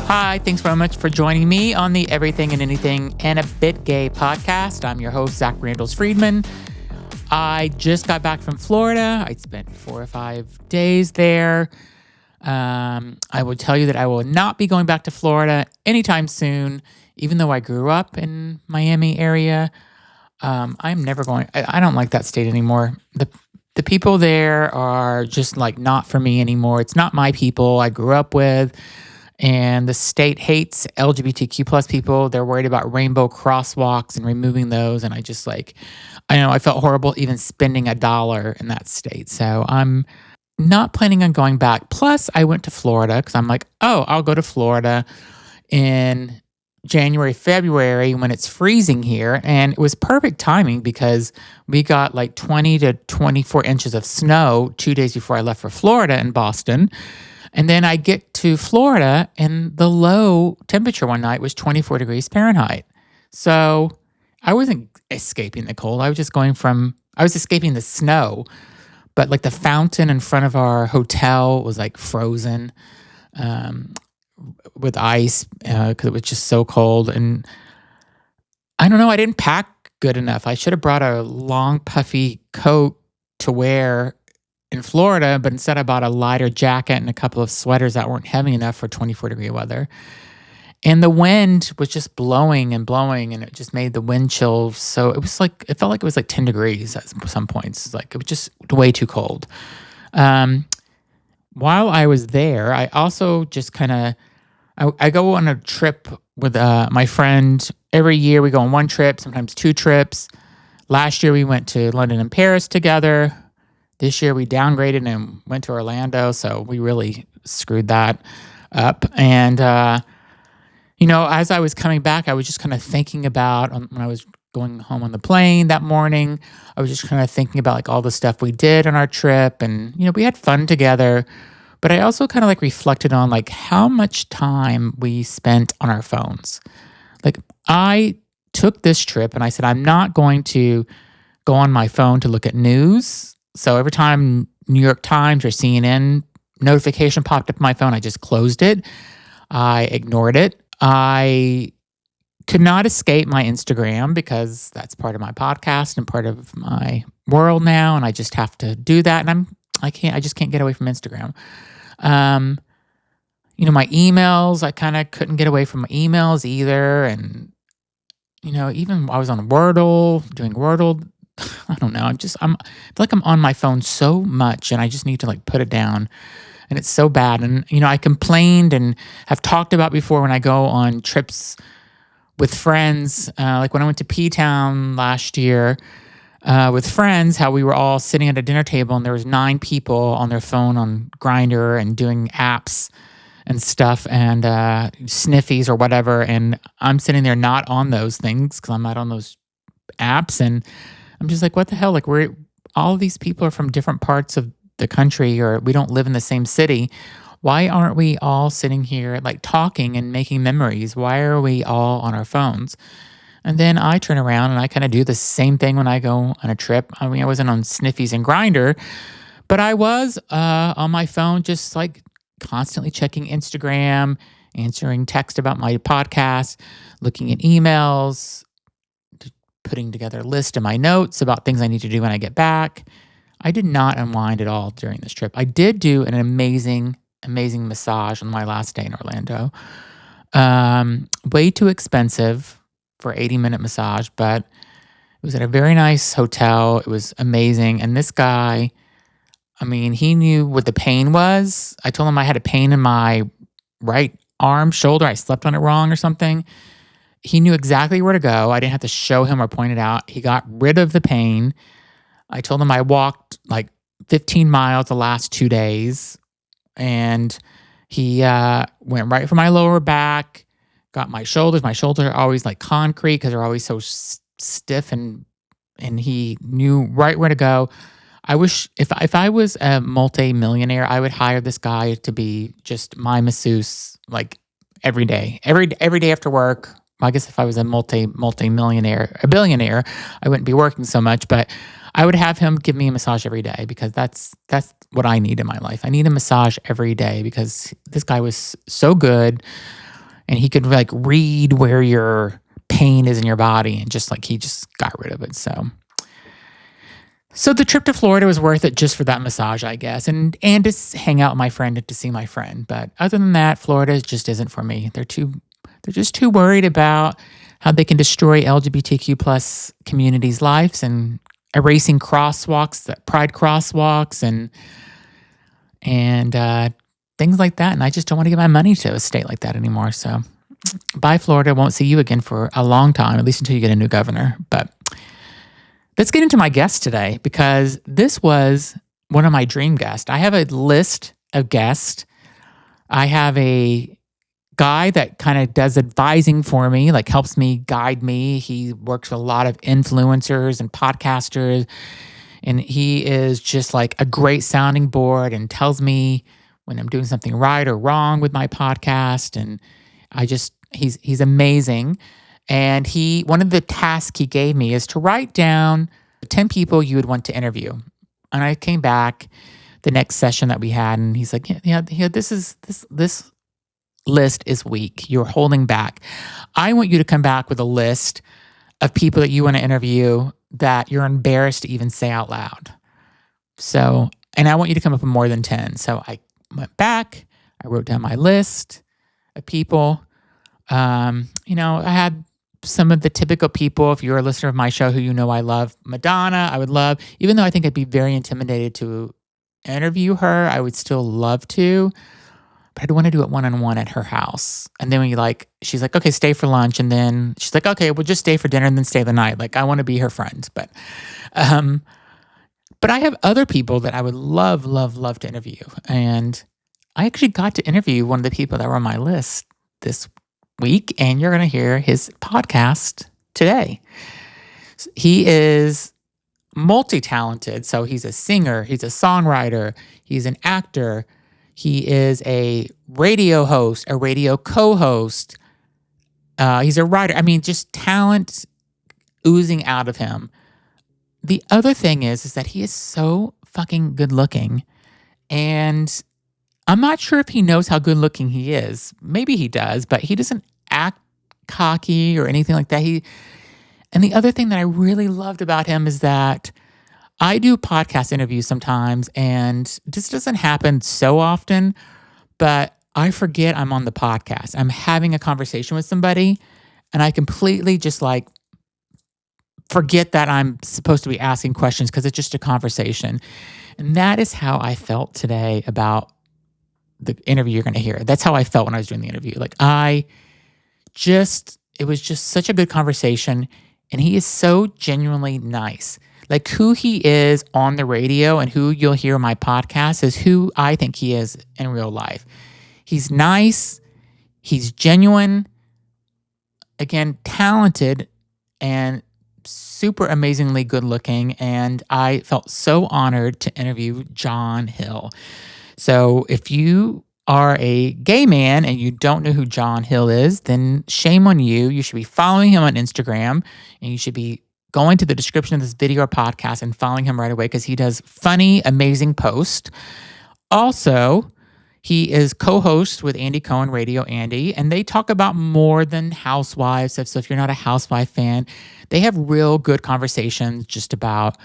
Hi, thanks very much for joining me on the Everything and Anything and a Bit Gay podcast. I'm your host, Zach Randles-Friedman. I just got back from Florida. I spent 4 or 5 days there. I will tell you that I will not be going back to Florida anytime soon, even though I grew up in Miami area. I'm never going. I don't like that state anymore. The people there are just like not for me anymore. It's not my people I grew up with. And the state hates LGBTQ plus people. They're worried about rainbow crosswalks and removing those. And I just I felt horrible even spending $1 in that state. So I'm not planning on going back. Plus, I went to Florida because I'm like, oh, I'll go to Florida in January, February when it's freezing here. And it was perfect timing because we got like 20 to 24 inches of snow 2 days before I left for Florida in Boston. And then I get to Florida and the low temperature one night was 24 degrees Fahrenheit. So I wasn't escaping the cold. I was escaping the snow. But like the fountain in front of our hotel was like frozen with ice because it was just so cold. And I don't know, I didn't pack good enough. I should have brought a long puffy coat to wear in Florida, but instead I bought a lighter jacket and a couple of sweaters that weren't heavy enough for 24-degree weather. And the wind was just blowing and blowing, and it just made the wind chill. So it felt like it was like 10 degrees at some points. Like it was just way too cold. While I was there, I also just I go on a trip with my friend. Every year we go on one trip, sometimes 2 trips. Last year we went to London and Paris together. This year we downgraded and went to Orlando, so we really screwed that up. And, as I was coming back, I was just kind of thinking about, when I was going home on the plane that morning, I was just kind of thinking about like all the stuff we did on our trip. And, we had fun together. But I also kind of like reflected on like how much time we spent on our phones. Like I took this trip and I said, I'm not going to go on my phone to look at news. So every time New York Times or CNN notification popped up on my phone, I just closed it. I ignored it. I could not escape my Instagram because that's part of my podcast and part of my world now, and I just have to do that. And I just can't get away from Instagram. My emails, I kind of couldn't get away from my emails either. And even while I was on Wordle, doing Wordle, I don't know. I feel like I'm on my phone so much and I just need to like put it down, and it's so bad. And, I complained and have talked about before when I go on trips with friends, like when I went to P-Town last year with friends, how we were all sitting at a dinner table and there was 9 people on their phone on Grindr and doing apps and stuff and sniffies or whatever. And I'm sitting there not on those things because I'm not on those apps. And I'm just like, what the hell? Like all of these people are from different parts of the country, or we don't live in the same city. Why aren't we all sitting here like talking and making memories? Why are we all on our phones? And then I turn around and I kind of do the same thing when I go on a trip. I mean, I wasn't on Sniffies and Grindr, but I was on my phone just like constantly checking Instagram, answering text about my podcast, looking at emails, putting together a list of my notes about things I need to do when I get back. I did not unwind at all during this trip. I did do an amazing massage on my last day in Orlando. Way too expensive for 80-minute massage, but it was at a very nice hotel. It was amazing. And this guy, I mean, he knew what the pain was. I told him I had a pain in my right arm, shoulder. I slept on it wrong or something. He knew exactly where to go. I didn't have to show him or point it out. He got rid of the pain. I told him I walked like 15 miles the last 2 days. And he went right for my lower back, got my shoulders. My shoulders are always like concrete because they're always so stiff. And he knew right where to go. I wish if I was a multi-millionaire, I would hire this guy to be just my masseuse like every day after work. I guess if I was a multi-millionaire, a billionaire, I wouldn't be working so much. But I would have him give me a massage every day because that's what I need in my life. I need a massage every day because this guy was so good and he could like read where your pain is in your body and just like he just got rid of it. So the trip to Florida was worth it just for that massage, I guess, and to hang out with my friend and to see my friend. But other than that, Florida just isn't for me. They're just too worried about how they can destroy LGBTQ plus communities' lives and erasing crosswalks, pride crosswalks, and things like that. And I just don't want to give my money to a state like that anymore. So bye, Florida. Won't see you again for a long time, at least until you get a new governor. But let's get into my guest today because this was one of my dream guests. I have a list of guests. I have a guy that kind of does advising for me, like helps me guide me. He works with a lot of influencers and podcasters, and he is just like a great sounding board and tells me when I'm doing something right or wrong with my podcast. And he's amazing. And one of the tasks he gave me is to write down 10 people you would want to interview. And I came back the next session that we had, and he's like, yeah, this list is weak. You're holding back. I want you to come back with a list of people that you want to interview that you're embarrassed to even say out loud. So, and I want you to come up with more than 10. So I went back, I wrote down my list of people. I had some of the typical people. If you're a listener of my show who I love Madonna, I would love, even though I think I'd be very intimidated to interview her, I would still love to. But I'd want to do it one-on-one at her house. And then she's like, okay, stay for lunch. And then she's like, okay, we'll just stay for dinner and then stay the night. Like, I want to be her friend. But I have other people that I would love, love, love to interview. And I actually got to interview one of the people that were on my list this week. And you're going to hear his podcast today. He is multi-talented. So he's a singer, he's a songwriter, he's an actor, he is a radio host, a radio co-host. He's a writer. I mean, just talent oozing out of him. The other thing is that he is so fucking good looking. And I'm not sure if he knows how good looking he is. Maybe he does, but he doesn't act cocky or anything like that. And the other thing that I really loved about him is that I do podcast interviews sometimes, and this doesn't happen so often, but I forget I'm on the podcast. I'm having a conversation with somebody, and I completely just forget that I'm supposed to be asking questions because it's just a conversation. And that is how I felt today about the interview you're going to hear. That's how I felt when I was doing the interview. It was just such a good conversation, and he is so genuinely nice. Like, who he is on the radio and who you'll hear on my podcast is who I think he is in real life. He's nice. He's genuine. Again, talented and super amazingly good looking. And I felt so honored to interview John Hill. So if you are a gay man and you don't know who John Hill is, then shame on you. You should be following him on Instagram, and you should be going to the description of this video or podcast and following him right away because he does funny, amazing posts. Also, he is co-host with Andy Cohen, Radio Andy, and they talk about more than housewives. So if you're not a housewife fan, they have real good conversations just about,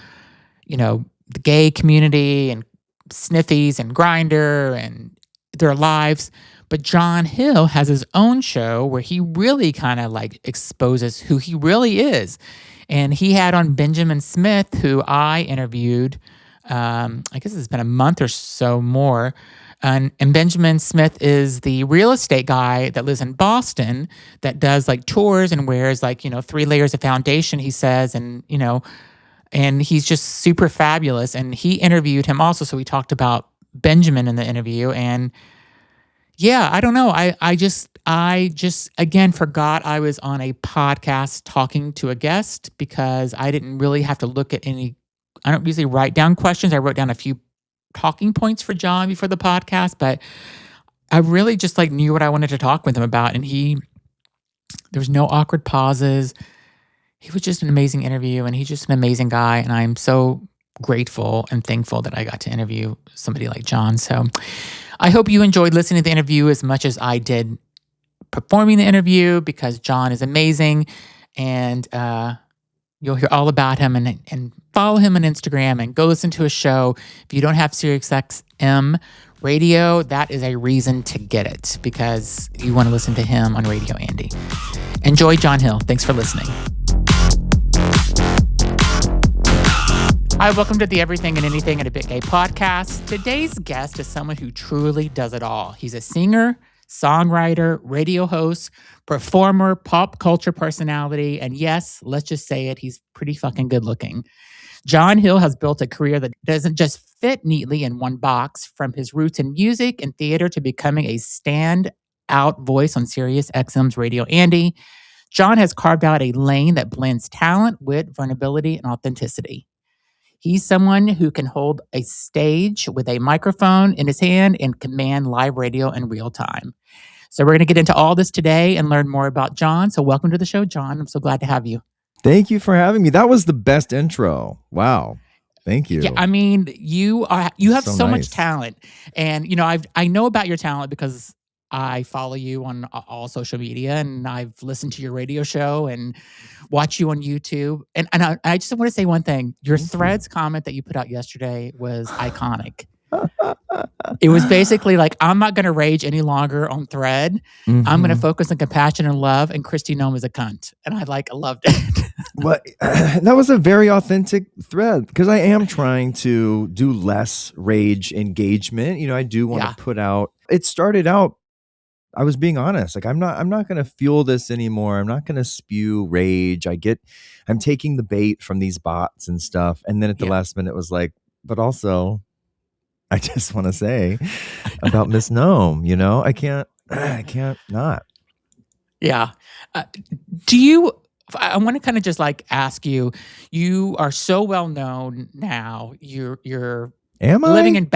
the gay community and sniffies and Grindr and their lives. But John Hill has his own show where he really kind of exposes who he really is. And he had on Benjamin Smith, who I interviewed, I guess it's been a month or so more. And Benjamin Smith is the real estate guy that lives in Boston that does tours and wears 3 layers of foundation, he says. And he's just super fabulous. And he interviewed him also. So we talked about Benjamin in the interview. And yeah, I don't know. I just again forgot I was on a podcast talking to a guest because I didn't really have to look at I don't usually write down questions. I wrote down a few talking points for John before the podcast, but I really just knew what I wanted to talk with him about. And there was no awkward pauses. he was just an amazing interview, and he's just an amazing guy, and I'm so grateful and thankful that I got to interview somebody like John. So I hope you enjoyed listening to the interview as much as I did performing the interview, because John is amazing, and you'll hear all about him, and follow him on Instagram and go listen to his show. If you don't have SiriusXM radio, that is a reason to get it, because you want to listen to him on Radio Andy. Enjoy John Hill. Thanks for listening. Hi, welcome to the Everything and Anything and a Bit Gay podcast. Today's guest is someone who truly does it all. He's a singer, songwriter, radio host, performer, pop culture personality, and yes, let's just say it, he's pretty fucking good looking. John Hill has built a career that doesn't just fit neatly in one box, from his roots in music and theater to becoming a stand-out voice on SiriusXM's Radio Andy. John has carved out a lane that blends talent, wit, vulnerability, and authenticity. He's someone who can hold a stage with a microphone in his hand and command live radio in real time. So we're going to get into all this today and learn more about John. So welcome to the show, John. I'm so glad to have you. Thank you for having me. That was the best intro. Wow. Thank you. Yeah, I mean, you have so nice. much talent. And I know about your talent because I follow you on all social media, and I've listened to your radio show and watch you on YouTube. And I just want to say one thing. Your Threads comment that you put out yesterday was iconic. It was basically like, I'm not going to rage any longer on Thread. Mm-hmm. I'm going to focus on compassion and love, and Christy Nome is a cunt. And I loved it. Well, that was a very authentic thread, because I am trying to do less rage engagement. I do want to put out, it started out, I was being honest. Like, I'm not going to fuel this anymore. I'm not going to spew rage. I'm taking the bait from these bots and stuff. And then at the last minute it was like, but also I just want to say about Miss Nome, I can't not. Yeah. I want to kind of just ask you, you are so well known now. You're Am I? Living in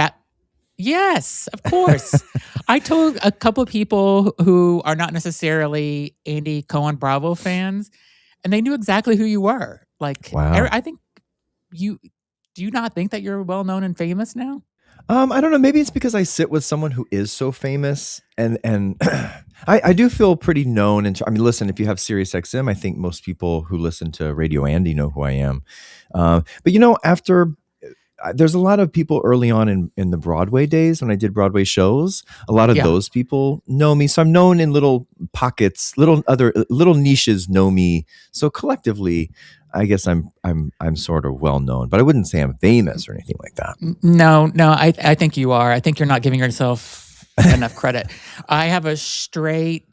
Yes, of course. I told a couple of people who are not necessarily Andy Cohen Bravo fans, and they knew exactly who you were. Wow. I think do you not think that you're well known and famous now? I don't know. Maybe it's because I sit with someone who is so famous, and I do feel pretty known. Listen, if you have SiriusXM, I think most people who listen to Radio Andy know who I am. But after there's a lot of people early on in the Broadway days when I did Broadway shows. A lot of those people know me, so I'm known in little pockets. Little niches know me. So collectively, I guess I'm sort of well known, but I wouldn't say I'm famous or anything like that. No, I think you are. I think you're not giving yourself enough credit. I have a straight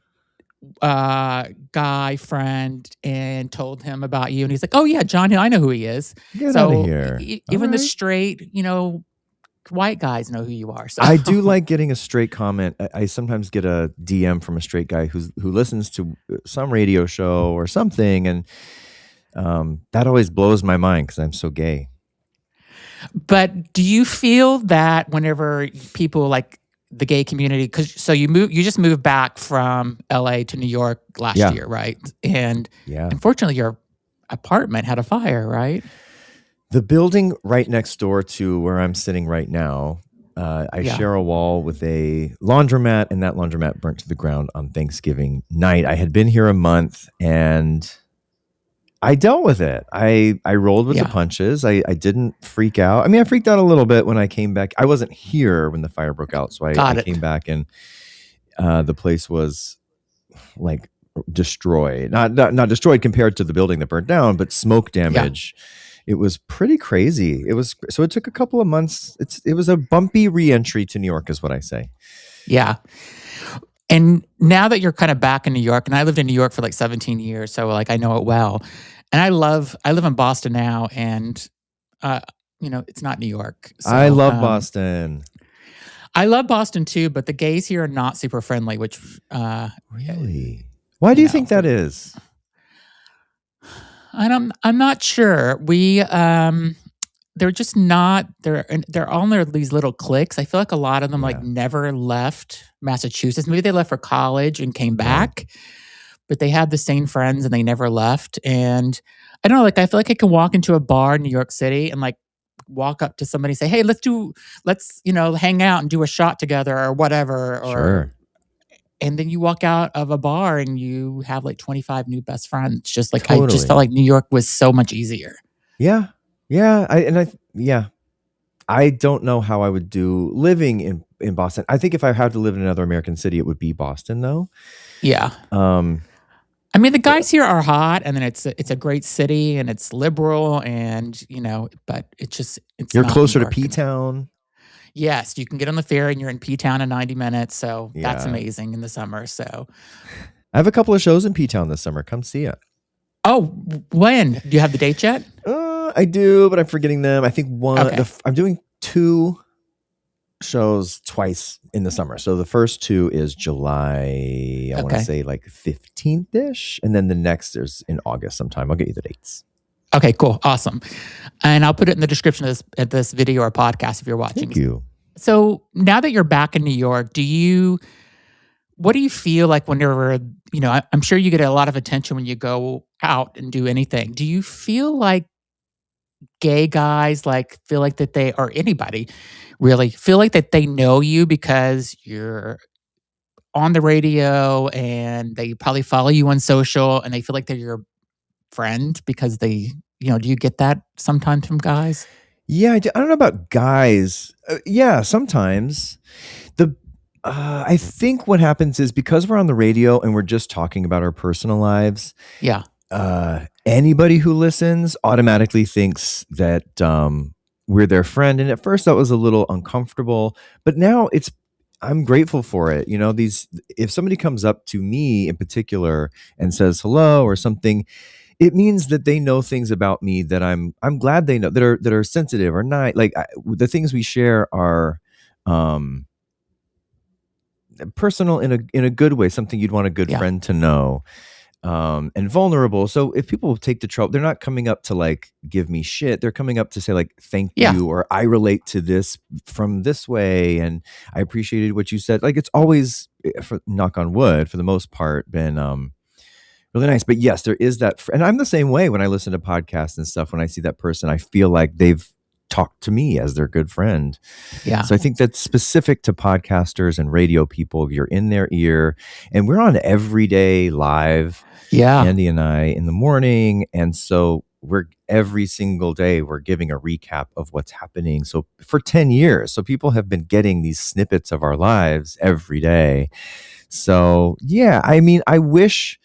guy friend and told him about you, and he's like, "Oh yeah, John Hill, I know who he is." Get out of here. Even the straight, white guys know who you are. So I do like getting a straight comment. I sometimes get a DM from a straight guy who listens to some radio show or something, and that always blows my mind because I'm so gay. But do you feel that whenever people the gay community, you just moved back from LA to New York last year, right? And unfortunately your apartment had a fire, right? The building right next door to where I'm sitting right now, I share a wall with a laundromat, and that laundromat burnt to the ground on Thanksgiving night. I had been here a month, and I dealt with it. I rolled with the punches. I didn't freak out. I freaked out a little bit when I came back. I wasn't here when the fire broke out, so I came back, and the place was destroyed. Not destroyed compared to the building that burnt down, but smoke damage. Yeah. It was pretty crazy. It took a couple of months. It was a bumpy re-entry to New York, is what I say. Yeah. And now that you're kind of back in New York, and I lived in New York for 17 years, so I know it well. And I live in Boston now, and it's not New York. So, I love Boston. I love Boston too, but the gays here are not super friendly, which really? Why do you think that is? I'm not sure. They're just not. They're all in these little cliques. I feel like a lot of them never left Massachusetts. Maybe they left for college and came back. but they had the same friends and they never left. And I don't know, like I feel like I can walk into a bar in New York City and like walk up to somebody and say, "Hey, let's hang out and do a shot together or whatever." Or Sure. and then you walk out of a bar and you have like 25 new best friends. Just like I just felt Totally. like New York was so much easier. Yeah. Yeah. Yeah. I don't know how I would do living in Boston. I think if I had to live in another American city, it would be Boston, though. Yeah. Um, I mean, the guys here are hot, and then it's a great city, and it's liberal, and but it's you're not New closer to York. P Town. Yes, you can get on the ferry, and you're in P Town in 90 minutes, so that's Yeah, amazing in the summer. So, I have a couple of shows in P Town this summer. Come see it. oh, when do you have the dates yet? I do, but I'm forgetting them. I think Okay, I'm doing 2 shows twice in the summer. So the first 2 is July, I want to okay, say like 15th ish, and then the next is in August sometime. I'll get you the dates. okay, cool, awesome, and I'll put it in the description of this video or podcast if you're watching. Thank you. So now that you're back in New York, what do you feel like whenever, I'm sure you get a lot of attention when you go out and do anything. Do you feel like gay guys like feel like that they or anybody really feel like that they know you because you're on the radio and they probably follow you on social and they feel like they're your friend because do you get that sometimes from guys? Yeah, I don't know about guys. Yeah, sometimes. The I think what happens is because we're on the radio and we're just talking about our personal lives, Yeah. anybody who listens automatically thinks that we're their friend. And at first that was a little uncomfortable, but now I'm grateful for it. If somebody comes up to me in particular and says hello or something, it means that they know things about me that I'm glad they know that are sensitive or not. Like the things we share are um personal in a good way, something you'd want a good Yeah. friend to know, and vulnerable. So if people take the trouble, they're not coming up to like give me shit. They're coming up to say like thank Yeah. you, or I relate to this from this way, and I appreciated what you said. Like it's always, for knock on wood, for the most part, been really nice. But yes, there is that, and I'm the same way when I listen to podcasts and stuff. When I see that person, I feel like they've talked to me as their good friend. Yeah. So I think that's specific to podcasters and radio people. You're in their ear, and we're on every day live, Yeah. Andy and I, in the morning. And so we're every single day, we're giving a recap of what's happening. So for 10 years, so people have been getting these snippets of our lives every day. So yeah, I mean, I wish,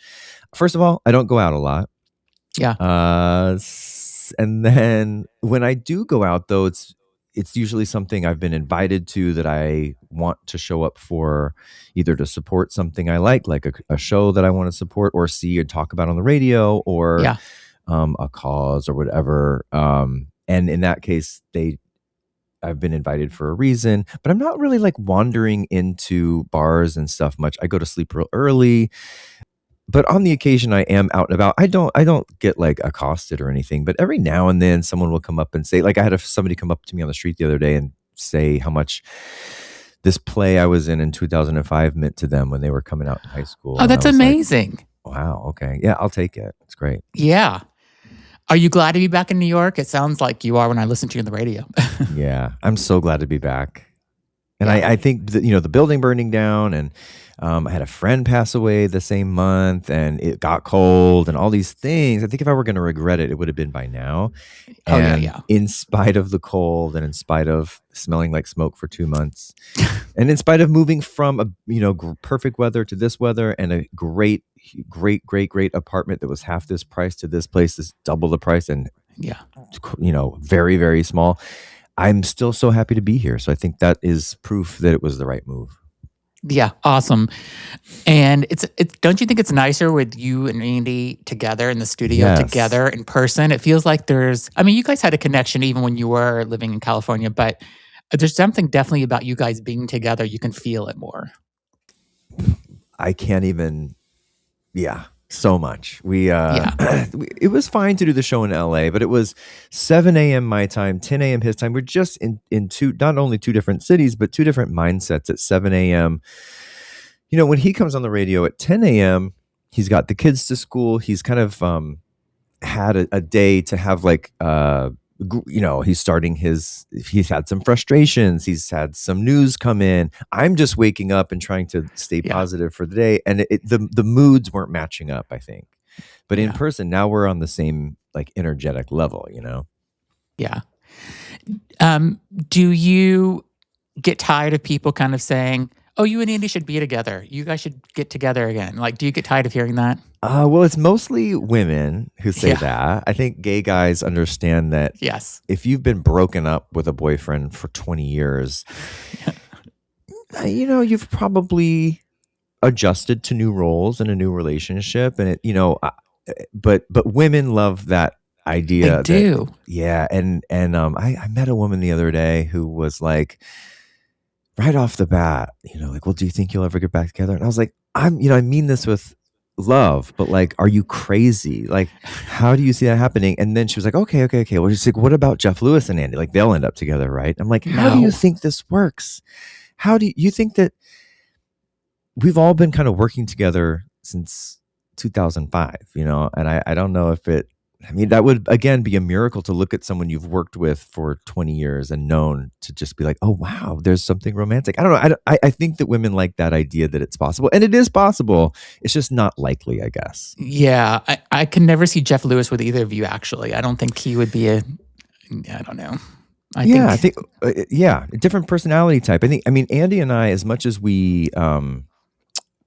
first of all, I don't go out a lot. Yeah. And then when I do go out, though, it's usually something I've been invited to that I want to show up for, either to support something I like a show that I want to support or see and talk about on the radio, or Yeah. a cause or whatever. And in that case, I've been invited for a reason, but I'm not really like wandering into bars and stuff much. I go to sleep real early. But on the occasion I am out and about, I don't get like accosted or anything, but every now and then someone will come up and say, like I had somebody come up to me on the street the other day and say how much this play I was in 2005 meant to them when they were coming out in high school. Oh, And I that's was like, amazing. wow, okay. Yeah, I'll take it. It's great. Yeah. Are you glad to be back in New York? It sounds like you are when I listen to you on the radio. Yeah, I'm so glad to be back. And Yeah. I think that, the building burning down, and I had a friend pass away the same month, and it got cold and all these things. I think if I were going to regret it, it would have been by now. Oh, yeah, And yeah. in spite of the cold, and in spite of smelling like smoke for 2 months, and in spite of moving from perfect weather to this weather, and a great, great, great, great apartment that was half this price to this place is double the price, and Yeah. very, very small, I'm still so happy to be here. So I think that is proof that it was the right move. Yeah, awesome. And it's don't you think it's nicer with you and Andy together in the studio Yes. together in person? It feels like you guys had a connection even when you were living in California, but there's something definitely about you guys being together. You can feel it more. I can't even, yeah, so much. We, Yeah. it was fine to do the show in LA, but it was 7 a.m. my time, 10 a.m. his time. We're just in two, not only two different cities, but two different mindsets at 7 a.m. When he comes on the radio at 10 a.m., he's got the kids to school. He's kind of had a day to have like he's starting he's had some frustrations, he's had some news come in. I'm just waking up and trying to stay Yeah. positive for the day, and the moods weren't matching up, I think. But in Yeah. person now we're on the same like energetic level, Yeah. Do you get tired of people kind of saying, "Oh, you and Andy should be together. You guys should get together again." Like, do you get tired of hearing that? Well, it's mostly women who say Yeah. that. I think gay guys understand that Yes. if you've been broken up with a boyfriend for 20 years, you've probably adjusted to new roles in a new relationship, and but women love that They idea that, do. yeah. I met a woman the other day who was like, right off the bat, like, well, do you think you'll ever get back together? And I was like, I mean this with love, but like, are you crazy? Like, how do you see that happening? And then she was like, okay, okay, okay. Well, she's like, what about Jeff Lewis and Andy? Like, they'll end up together, right? I'm like, how do you No. think this works? How do you think that we've all been kind of working together since 2005, and I don't know if I mean, that would again be a miracle to look at someone you've worked with for 20 years and known to just be like, oh, wow, there's something romantic. I don't know. I think that women like that idea that it's possible, and it is possible. It's just not likely, I guess. Yeah. I can never see Jeff Lewis with either of you, actually. I don't think he would be I don't know. I think a different personality type. I mean, Andy and I, as much as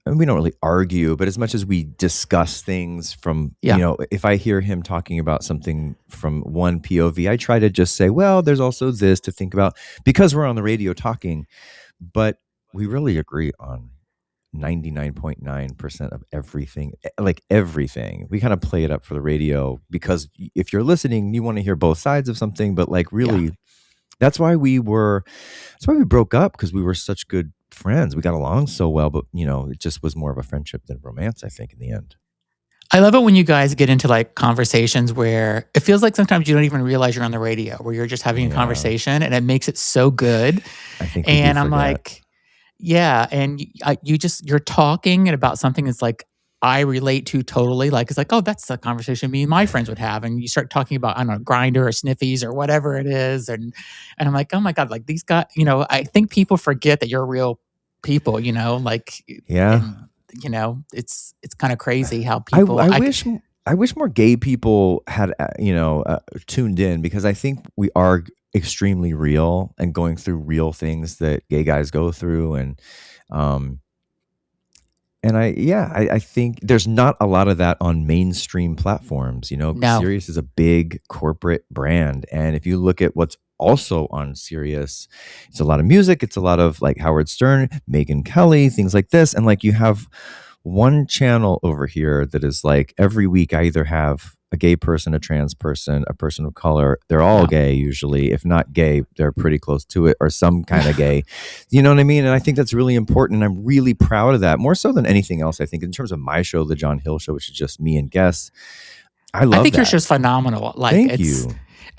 and we don't really argue, but as much as we discuss things from, Yeah. if I hear him talking about something from one POV, I try to just say, well, there's also this to think about, because we're on the radio talking, but we really agree on 99.9% of everything, like everything. We kind of play it up for the radio because if you're listening, you want to hear both sides of something, but like Yeah. really, that's why we broke up, because we were such good friends. We got along so well, but it just was more of a friendship than romance, I think, in the end. I love it when you guys get into like conversations where it feels like sometimes you don't even realize you're on the radio, where you're just having a Yeah. conversation and it makes it so good. I think we And do I'm forget. like, yeah. And you're talking about something that's like, I relate to totally. Like, it's like, oh, that's the conversation me and my friends would have. And you start talking about, I don't know, Grinder or Sniffies or whatever it is. And I'm like, oh my God, like these guys, I think people forget that you're real people, like, Yeah. and, it's kind of crazy how people, I wish more gay people had tuned in, because I think we are extremely real and going through real things that gay guys go through, and I think there's not a lot of that on mainstream platforms. No. Sirius is a big corporate brand, and if you look at what's also on Sirius, it's a lot of music, it's a lot of like Howard Stern, Megyn Kelly, things like this, and like you have one channel over here that is like every week I either have a gay person, a trans person, a person of color. They're all Yeah. gay usually. If not gay, they're pretty close to it, or some kind of gay. You know what I mean? And I think that's really important. And I'm really proud of that, more so than anything else. I think in terms of my show, The John Hill Show, which is just me and guests, I love I think that. your show's phenomenal. Like,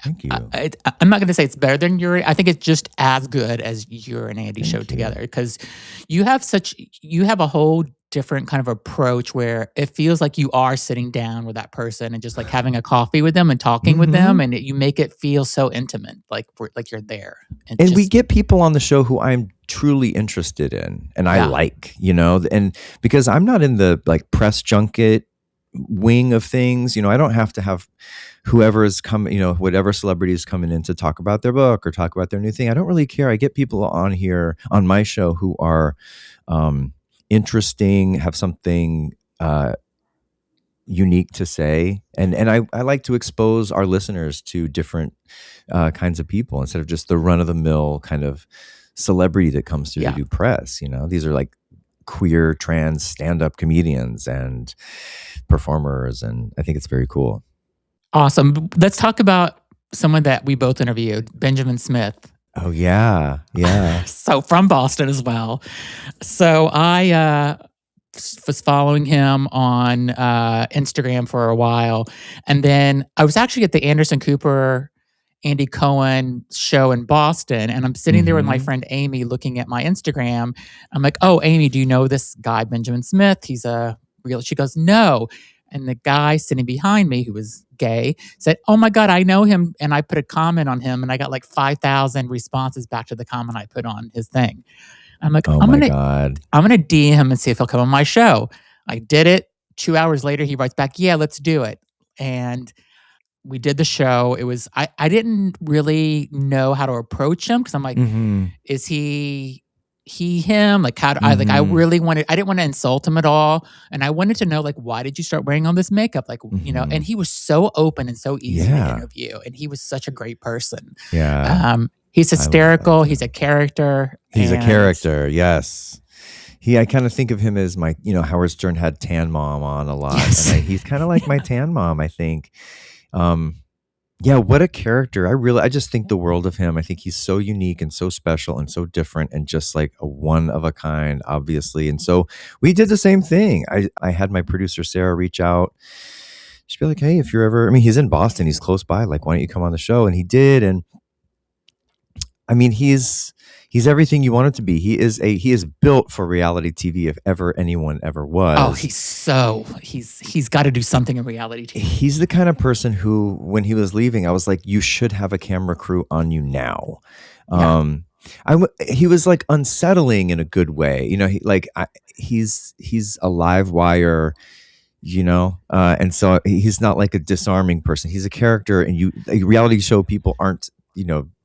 Thank you. I'm not going to say it's better than I think it's just as good as your and Andy show together, because you have a whole different kind of approach where it feels like you are sitting down with that person and just like having a coffee with them and talking with them, and you make it feel so intimate, like you're there. And we get people on the show who I'm truly interested in, and I like, and because I'm not in the like press junket wing of things, I don't have to have whoever is coming, whatever celebrity is coming in to talk about their book or talk about their new thing. I don't really care. I get people on here on my show who are interesting, have something unique to say, and I like to expose our listeners to different kinds of people instead of just the run-of-the-mill kind of celebrity that comes through to do press. These are like queer trans stand-up comedians and performers, and I think it's very cool. Awesome. Let's talk about someone that we both interviewed, Benjamin Smith. Oh yeah. So from Boston as well. So I was following him on Instagram for a while, and then I was actually at the Anderson Cooper, Andy Cohen show in Boston, and I'm sitting there with my friend Amy looking at my Instagram. I'm like, oh, Amy, do you know this guy, Benjamin Smith? He's a real?" She goes, "No." And the guy sitting behind me, who was gay, said, "Oh my God, I know him." And I put a comment on him, and I got like 5,000 responses back to the comment I put on his thing. I'm like, Oh my God. I'm gonna DM him and see if he'll come on my show. I did it. 2 hours later, he writes back, "Yeah, let's do it." And we did the show. I didn't really know how to approach him because I'm like, Mhm. is he him? Like how do I Mhm. really wanted I didn't want to insult him at all. And I wanted to know like why did you start wearing all this makeup? Like, and Mhm. he was so open and so easy to Yeah. interview. And he was such a great person. Yeah. He's I love that hysterical, he's a too. character, He's a and character, yes. I kinda think of him as my Howard Stern had Tan Mom on a lot, and yes. he's kinda like my Tan Mom, I think. Um, yeah, what a character. I just think the world of him. I think he's so unique and so special and so different and just like a one of a kind, obviously. And so we did the same thing. I had my producer Sarah reach out. She'd be like, "Hey, if you're ever," I mean, he's in Boston, he's close by. Like, why don't you come on the show? And he did. And I mean, he's everything you want it to be. He is built for reality TV if ever anyone ever Oh, was. he's got to do something in reality TV. He's the kind of person who, when he was leaving, I was like, you should have a camera crew on you now. Yeah. He was like unsettling in a good way. He's a live wire, and so he's not like a disarming person. He's a character, and reality show people aren't,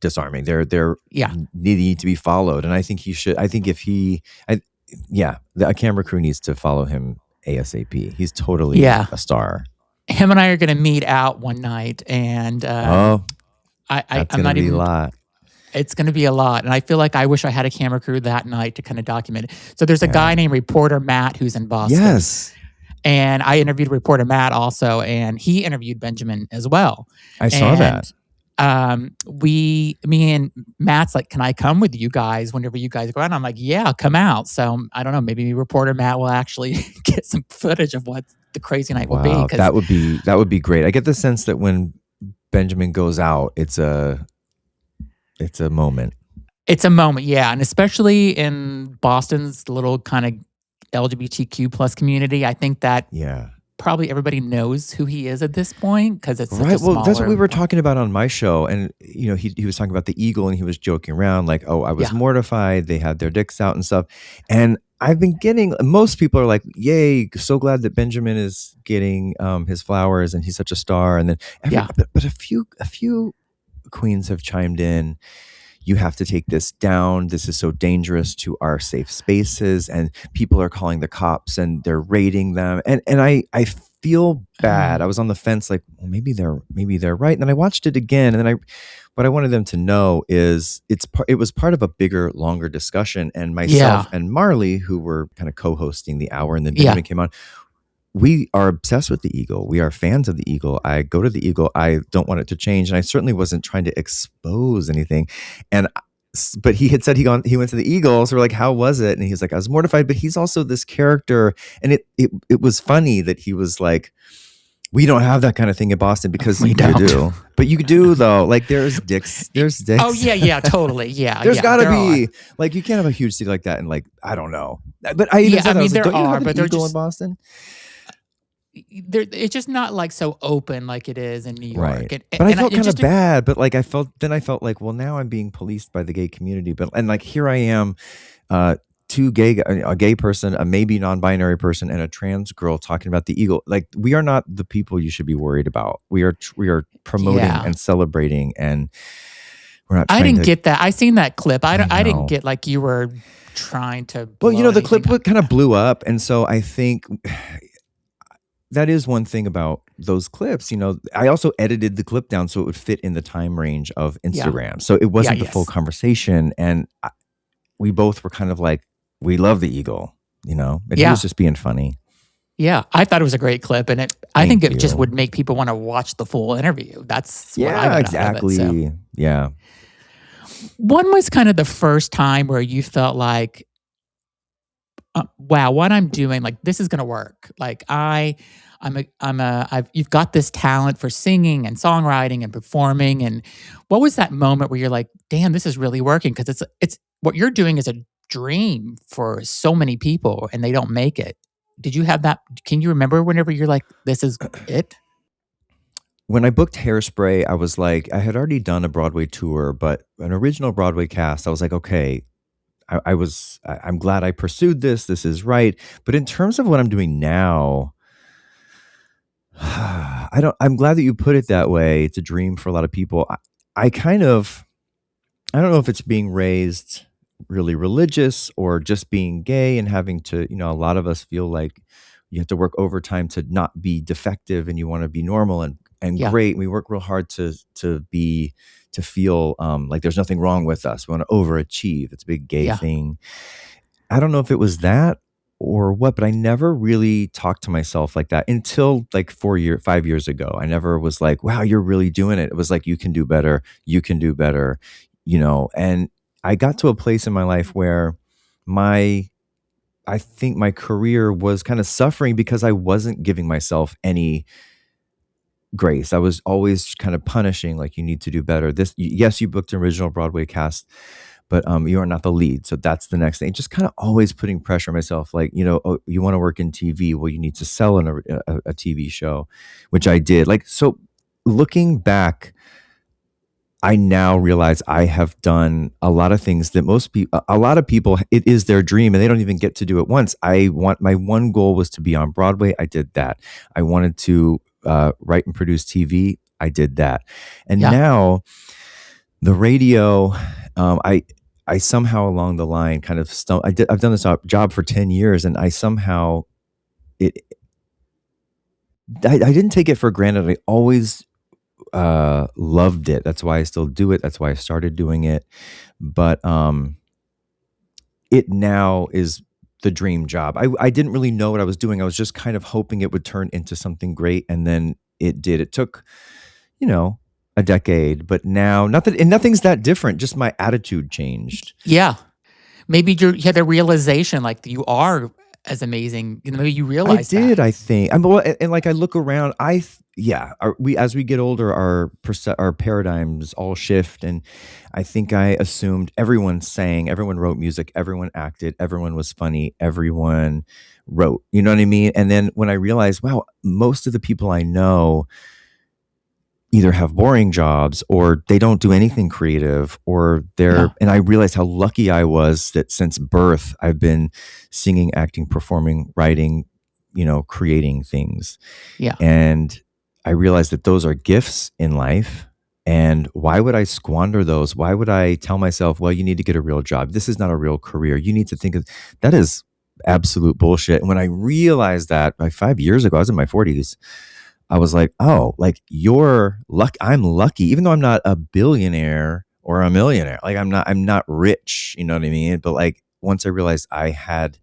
disarming. They're Yeah. need to be followed. And I think he should. I think if a camera crew needs to follow him ASAP. He's totally Yeah. a star. Him and I are going to meet out one night, and Oh, that's I'm gonna not be a even. lot. It's going to be a lot, and I feel like I wish I had a camera crew that night to kind of document it. So there's a guy Yeah. named Reporter Matt who's in Boston, Yes, and I interviewed Reporter Matt also, and he interviewed Benjamin as well. I saw And that. me and Matt's like, "Can I come with you guys whenever you guys go out?" And I'm like, "Yeah, I'll come out." So I don't know, maybe Reporter Matt will actually get some footage of what the crazy night will be, Wow, because that would be great. I get the sense that when Benjamin goes out, it's a moment. it's a moment, yeah, and especially in Boston's little kind of LGBTQ plus community, I think that Yeah. probably everybody knows who he is at this point because it's such a Right. Well, that's what we smaller. were talking about on my show. And, he was talking about the Eagle and he was joking around like, oh, I was Yeah, mortified. They had their dicks out and stuff. And I've been getting, most people are like, yay, so glad that Benjamin is getting his flowers and he's such a star. And then, yeah, but a few queens have chimed in. You have to take this down. This is so dangerous to our safe spaces. And people are calling the cops and they're raiding them. And I feel bad. I was on the fence, like, well, maybe they're right. And then I watched it again. And then what I wanted them to know is it was part of a bigger, longer discussion. And myself yeah, and Marley, who were kind of co-hosting the hour, and then yeah, Benjamin came on, we are obsessed with the Eagle. We are fans of the Eagle. I go to the Eagle. I don't want it to change. And I certainly wasn't trying to expose anything. And but he had said he went to the Eagle. So we're like, how was it? And he's like, I was mortified, but he's also this character. And it was funny that he was like, we don't have that kind of thing in Boston, because we you don't. do. But you do, though. Like there's dicks. Oh yeah, yeah, totally, yeah, There's yeah, gotta there are. be. Like, you can't have a huge city like that. And like, I don't know. But I even Yeah, I said that. I mean was like, there don't you are, have an but they're Eagle in just Boston? it's just not like so open like it is in New Right. York, and But I and felt it kind of just bad, but like I felt like, well, now I'm being policed by the gay community. But and like here I am, uh a gay person, a maybe non-binary person, and a trans girl talking about the Eagle. Like, we are not the people you should be worried about. We are promoting yeah. and celebrating, and we're not I trying didn't to. get that. I seen that clip. I I didn't know. get like you were trying to Well, blow the anything clip up. kind of blew up, and so I think that is one thing about those clips. I also edited the clip down so it would fit in the time range of Yeah. Instagram. So it Yeah, wasn't the full yes. conversation. And we both were kind of like, we love the Eagle, and he was Yeah. just being funny. Yeah. I thought it was a great clip, and I think Thank it just you. would make people want to watch the full interview. That's what I Yeah, got out of it. So, exactly. Yeah. when was kind of the first time where you felt like, wow, what I'm doing, like this is going to work. Like you've got this talent for singing and songwriting and performing. And what was that moment where you're like, damn, this is really working? Because it's what you're doing is a dream for so many people, and they don't make it. did you have that? Can you remember whenever you're like, this is it? When I booked Hairspray, I was like, I had already done a Broadway tour, but an original Broadway cast, I was like, okay, I'm glad I pursued this. This is right. But in terms of what I'm doing now, I'm glad that you put it that way. It's a dream for a lot of people. I kind of, I don't know if it's being raised really religious or just being gay and having to, a lot of us feel like you have to work overtime to not be defective and you want to be normal and Yeah, great. We work real hard to feel like there's nothing wrong with us. We want to overachieve. It's a big gay yeah, thing. I don't know if it was that or what, but I never really talked to myself like that until like 5 years ago. I never was like, wow, you're really doing it. It was like, you can do better. You can do better, and I got to a place in my life where my, I think my career was kind of suffering because I wasn't giving myself any grace. I was always kind of punishing, like, you need to do better. Yes, you booked an original Broadway cast, but you are not the lead. So that's the next thing. Just kind of always putting pressure on myself. Like, oh, you want to work in TV? Well, you need to sell in a TV show, which I did. Like, so looking back, I now realize I have done a lot of things that most people, a lot of people, it is their dream and they don't even get to do it once. My one goal was to be on Broadway. I did that. I wanted to write and produce TV. I did that. And yeah, now the radio, I somehow along the line kind of I've done this job for 10 years and it, I didn't take it for granted. I always loved it. That's why I still do it. That's why I started doing it. But it now is the dream job. I didn't really know what I was doing. I was just kind of hoping it would turn into something great, and then it did. It took, you know, a decade, but now nothing's that different. Just my attitude changed. yeah. Maybe you had a realization like you are as amazing. Maybe you I realize that. did, I think. I'm well, and like I look around, yeah, we as we get older, our paradigms all shift, and I think I assumed everyone sang, everyone wrote music, everyone acted, everyone was funny, everyone wrote. You know what I mean? And then when I realized, wow, most of the people I know either have boring jobs or they don't do anything creative or Yeah, and I realized how lucky I was that since birth I've been singing, acting, performing, writing, creating things. yeah, And I realized that those are gifts in life. And why would I squander those? Why would I tell myself, well, you need to get a real job? This is not a real career. You need to think of that is absolute bullshit. And when I realized that like 5 years ago, I was in my 40s, I was like, oh, like you're lucky. I'm lucky, even though I'm not a billionaire or a millionaire. Like I'm not rich, you know what I mean? But like once I realized I had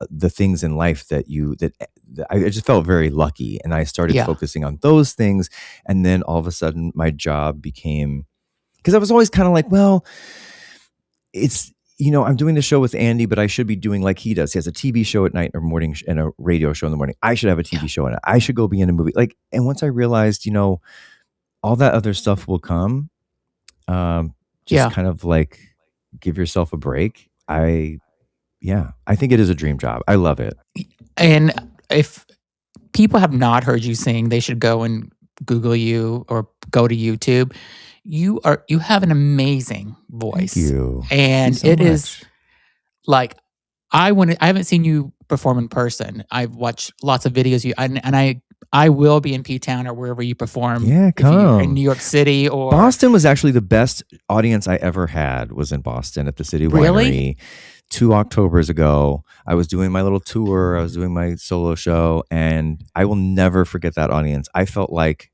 the things in life that I just felt very lucky, and I started yeah, focusing on those things. And then all of a sudden my job became, because I was always kind of like, well, it's, I'm doing the show with Andy, but I should be doing like he does. He has a TV show at night or morning and a radio show in the morning. I should have a yeah, TV show and I should go be in a movie. Like, and once I realized, all that other stuff will come, just yeah. kind of like give yourself a break. Yeah, I think it is a dream job. I love it. And if people have not heard you sing, they should go and Google you or go to YouTube. You have an amazing Thank voice, you. Thank you and so it is much. like I haven't seen you perform in person. I've watched lots of videos you and I will be in P Town or wherever you perform Yeah, if you're in come. New York City or Boston was actually the best audience I ever had, was in Boston at the City really? Winery 2 Octobers ago. I was doing my little tour, I was doing my solo show, and I will never forget that audience. I felt like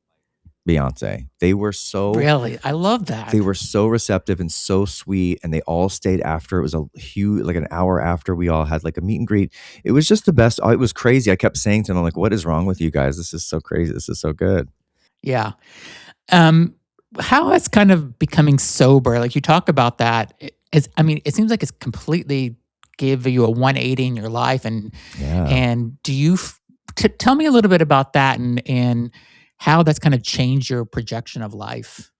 Beyonce. Really? I love They that. were so receptive and so sweet, and they all stayed after. It was a huge, like an hour after we all had like a meet and greet. It was just the best. It was crazy. I kept saying to them, I'm like, what is wrong with you guys? This is so crazy. This is so good. Yeah. Um, how is kind of becoming sober? Like you talk about that. I mean, it seems like it's completely give you a 180 in your life. Yeah. And do you tell me a little bit about that and how that's kind of changed your projection of life?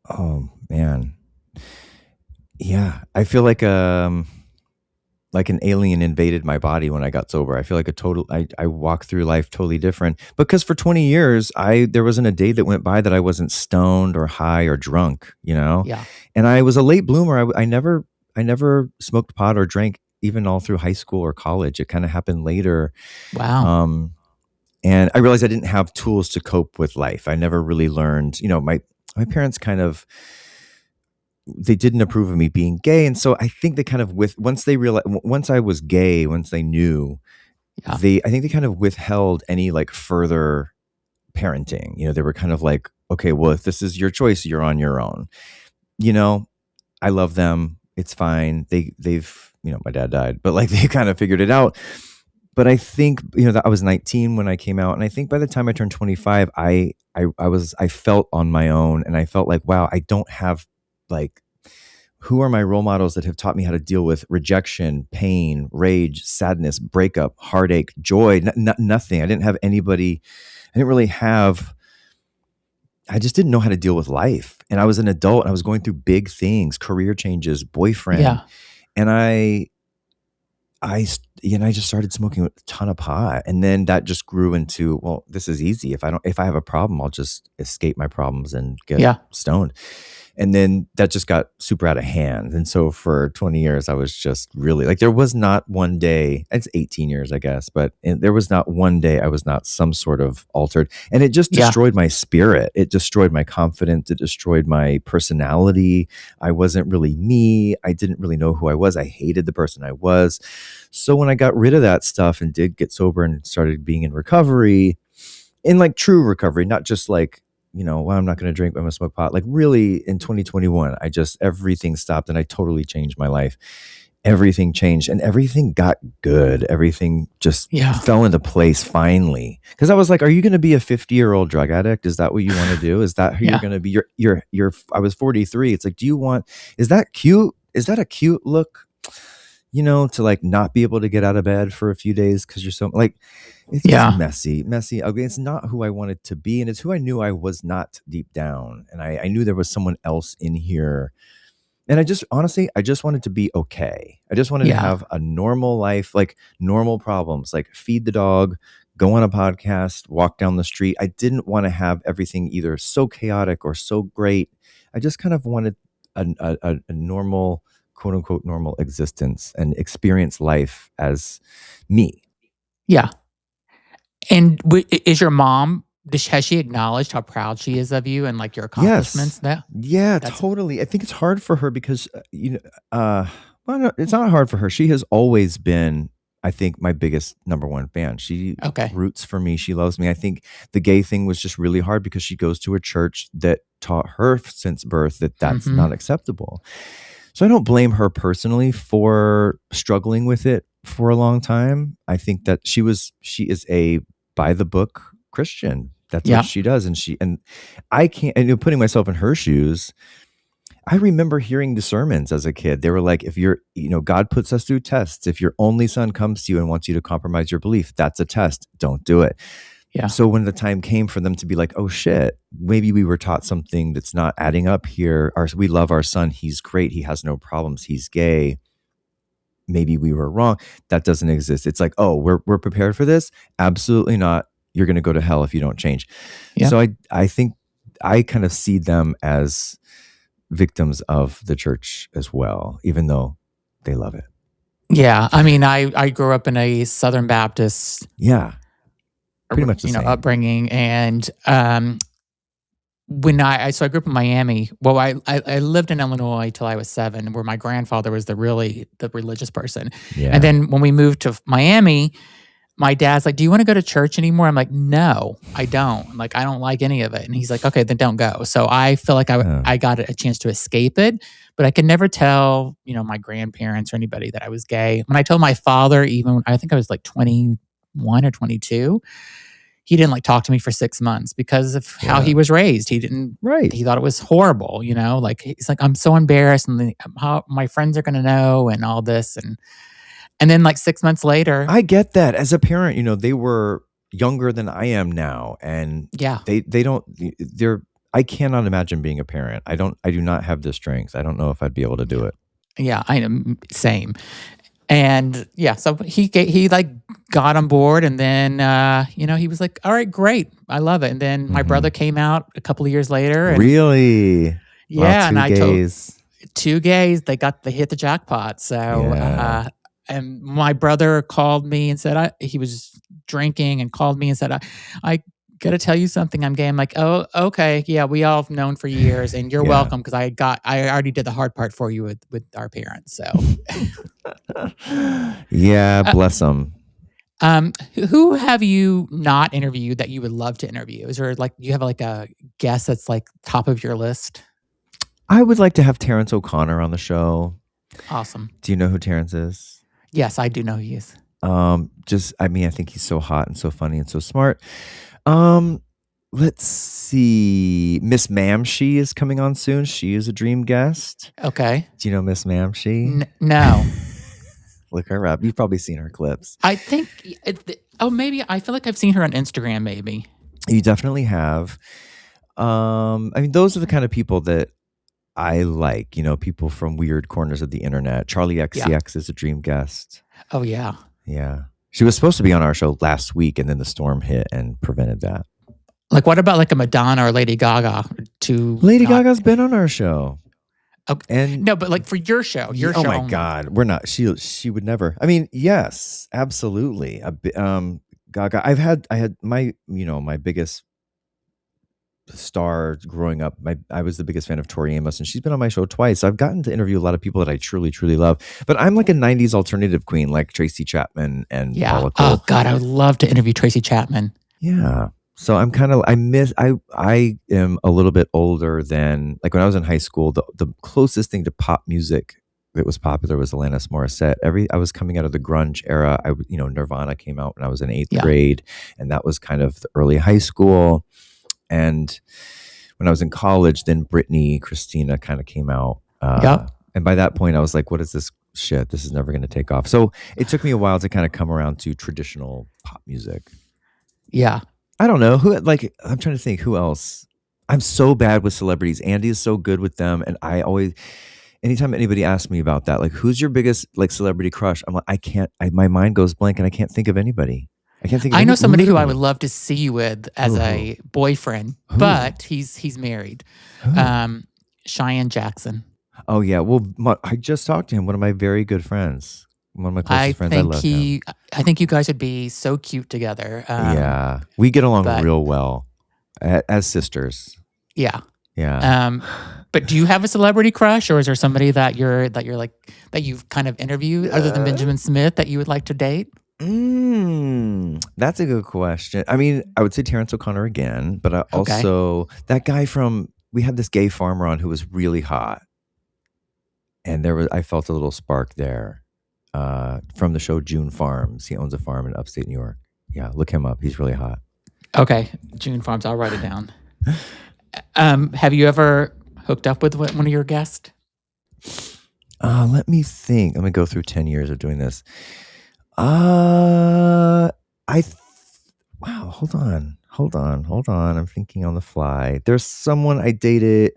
Oh man. Yeah. I feel like like an alien invaded my body when I got sober. I feel like I walk through life totally different because for 20 years, there wasn't a day that went by that I wasn't stoned or high or drunk, Yeah. and I was a late bloomer. I never smoked pot or drank even all through high school or college. It kind of happened later. Wow. Um, and I realized I didn't have tools to cope with life. I never really learned, my parents kind of, they didn't approve of me being gay. And so I think they kind of once they realized, once I was gay, once they knew, Yeah. I think they kind of withheld any like further parenting. They were kind of like, okay, well, if this is your choice, you're on your own. You know, I love them. It's fine. They've, my dad died, but like they kind of figured it out. But I think, that I was 19 when I came out. And I think by the time I turned 25, I felt on my own, and I felt like, wow, I don't have like, who are my role models that have taught me how to deal with rejection, pain, rage, sadness, breakup, heartache, joy, nothing. I didn't have anybody. I didn't really have, I just didn't know how to deal with life. And I was an adult and I was going through big things, career changes, boyfriend. Yeah. And I just started smoking a ton of pot, and then that just grew into, well, this is easy. If I have a problem, I'll just escape my problems and get Yeah. stoned. And then that just got super out of hand. And so for 20 years, I was just really like, there was not one day, it's 18 years, I guess, but there was not one day I was not some sort of altered. And it just Yeah. destroyed my spirit. It destroyed my confidence. It destroyed my personality. I wasn't really me. I didn't really know who I was. I hated the person I was. So when I got rid of that stuff and did get sober and started being in recovery, in like true recovery, not just like, well, I'm not going to drink, I'm going to smoke pot. Like really in 2021, everything stopped and I totally changed my life. Everything changed and everything got good. Everything just fell into place finally. Cause I was like, are you going to be a 50-year-old drug addict? Is that what you want to do? Is that who you're going to be? I was 43. It's like, is that cute? Is that a cute look? To like not be able to get out of bed for a few days because you're so like, it's just messy, ugly. It's not who I wanted to be. And it's who I knew I was not deep down. And I knew there was someone else in here. And honestly, I just wanted to be okay. I just wanted to have a normal life, like normal problems, like feed the dog, go on a podcast, walk down the street. I didn't want to have everything either so chaotic or so great. I just kind of wanted a normal, quote unquote, normal existence and experience life as me. Yeah. And is your mom, has she acknowledged how proud she is of you and like your accomplishments? Yes. Yeah, totally. I think it's hard for her because, well, no, it's not hard for her. She has always been, I think, my biggest number one fan. She roots for me. She loves me. I think the gay thing was just really hard because she goes to a church that taught her since birth that that's not acceptable. So I don't blame her personally for struggling with it for a long time. I think that she is a by the book Christian. That's what she does. And I can't, and putting myself in her shoes, I remember hearing the sermons as a kid. They were like, if God puts us through tests. If your only son comes to you and wants you to compromise your belief, that's a test. Don't do it. Yeah. So when the time came for them to be like, oh shit, maybe we were taught something that's not adding up here. We love our son. He's great. He has no problems. He's gay. Maybe we were wrong. That doesn't exist. It's like, oh, we're prepared for this? Absolutely not. You're going to go to hell if you don't change. Yeah. So I think I kind of see them as victims of the church as well, even though they love it. Yeah. I mean, I grew up in a Southern Baptist. Yeah. Pretty much the same. Upbringing. And when I grew up in Miami. Well, I lived in Illinois till I was 7, where my grandfather was the religious person. Yeah. And then when we moved to Miami, my dad's like, "Do you want to go to church anymore?" I'm like, "No, I don't. Like, I don't like any of it." And he's like, "Okay, then don't go." So I feel like I got a chance to escape it, but I could never tell, my grandparents or anybody that I was gay. When I told my father, even when I think I was like 21 or 22, he didn't like talk to me for 6 months because of how he was raised. He didn't. Right. He thought it was horrible. Like he's like, "I'm so embarrassed, and how my friends are going to know, and all this." And then like 6 months later, I get that as a parent. They were younger than I am now, and I cannot imagine being a parent. I do not have the strength. I don't know if I'd be able to do it. Yeah, I am same. And yeah, so he like got on board, and then he was like, "All right, great, I love it." And then my brother came out a couple of years later, and Really? Wow, yeah, and two I told gays. two gays, they hit the jackpot. So Yeah. and my brother called me and said he was drinking and called me and said, I got to tell you something. I'm gay. I'm like, oh, okay. Yeah, we all have known for years, and you're Yeah. welcome, because I already did the hard part for you with our parents. So, Yeah, uh, bless them. who have you not interviewed that you would love to interview? Is there like, you have like a guest that's like top of your list? I would like to have Terrence O'Connor on the show. Awesome. Do you know who Terrence is? Yes, I do know he is. I think he's so hot and so funny and so smart. Let's see. Miss Mamshi is coming on soon. She is a dream guest. Okay. Do you know Miss Mamshi? No. Look her up. You've probably seen her clips. I think, maybe. I feel like I've seen her on Instagram, maybe. You definitely have. Those are the kind of people that I like, people from weird corners of the internet. Charlie XCX is a dream guest. Oh, yeah. Yeah. She was supposed to be on our show last week, and then the storm hit and prevented that. Like, what about like a Madonna or Lady Gaga? Lady Gaga's been on our show. Okay. And no, but like for your show, oh show my only. God, we're not. She would never. Yes, absolutely. Gaga. I had my my biggest star growing up. I was the biggest fan of Tori Amos, and she's been on my show twice. I've gotten to interview a lot of people that I truly, truly love. But I'm like a '90s alternative queen, like Tracy Chapman and Paula Cole. Oh God, I would love to interview Tracy Chapman. Yeah. So I am a little bit older than, like, when I was in high school, the closest thing to pop music that was popular was Alanis Morissette. I was coming out of the grunge era. Nirvana came out when I was in 8th grade, and that was kind of the early high school. And when I was in college, then Britney, Christina kind of came out. And by that point I was like, what is this shit? This is never going to take off. So it took me a while to kind of come around to traditional pop music. Yeah. I don't know who, like, I'm trying to think who else. I'm so bad with celebrities. Andy is so good with them. And I always, anytime anybody asks me about that, like, who's your biggest like celebrity crush? I'm like, my mind goes blank and I can't think of anybody. I know somebody who I would love to see you with as a boyfriend, but he's married. Cheyenne Jackson. Oh yeah. Well, I just talked to him. One of my very good friends. One of my closest friends. I love him. I think you guys would be so cute together. Yeah, we get along real well as sisters. Yeah. Yeah. But do you have a celebrity crush, or is there somebody that you've kind of interviewed other than Benjamin Smith that you would like to date? That's a good question. I mean, I would say Terrence O'Connor again, but I also that guy we had this gay farmer on who was really hot, and I felt a little spark there. From the show June Farms. He owns a farm in upstate New York. Yeah, look him up. He's really hot. Okay, June Farms. I'll write it down. Have you ever hooked up with one of your guests? Let me think. I'm gonna go through 10 years of doing this. Wow. Hold on. I'm thinking on the fly. There's someone I dated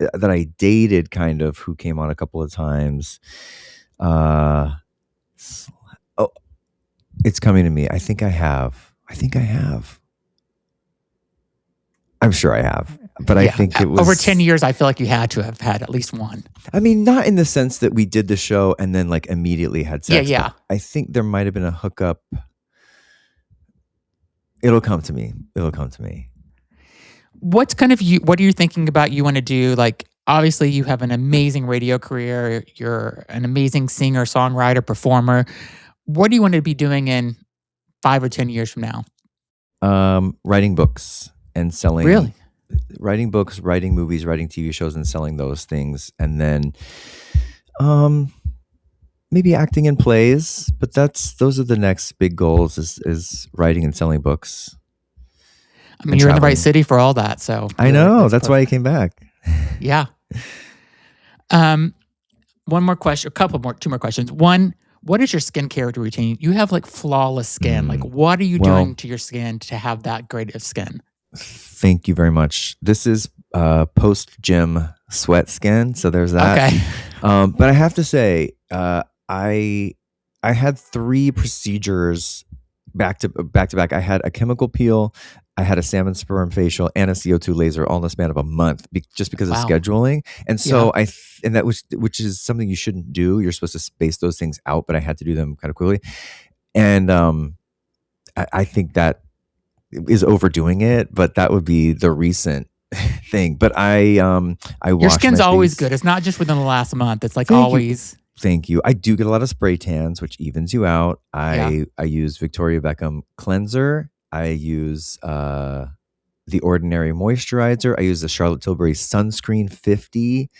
kind of, who came on a couple of times. It's coming to me. I think I have. I'm sure I have, but I think it was over 10 years. I feel like you had to have had at least one. I mean, not in the sense that we did the show and then like immediately had sex. Yeah. I think there might have been a hookup. It'll come to me. What are you thinking about you want to do? Like, obviously you have an amazing radio career. You're an amazing singer, songwriter, performer. What do you want to be doing in 5 or 10 years from now? Writing books and selling. Really? Writing books, writing movies, writing TV shows, and selling those things. And then maybe acting in plays. But those are the next big goals, is writing and selling books. I mean, you're in the right city for all that. So I know. That's why I came back. Yeah. One more question, two more questions. One, what is your skincare routine? You have like flawless skin. Like, what are you doing to your skin to have that great of skin? Thank you very much. This is post-gym sweat skin. So there's that. Okay. But I have to say, I I had 3 procedures back to back. I had a chemical peel, I had a salmon sperm facial, and a CO2 laser all in the span of a month, just because of Wow. scheduling. And Yeah. so and that was, which is something you shouldn't do. You're supposed to space those things out, but I had to do them kind of quickly. And I think that is overdoing it, but that would be the recent thing. But I Your wash skin's my always face. good. It's not just within the last month. It's like Thank you. always. Thank you. I do get a lot of spray tans, which evens you out. Yeah. I use Victoria Beckham cleanser. I use the Ordinary moisturizer. I use the Charlotte Tilbury sunscreen 50.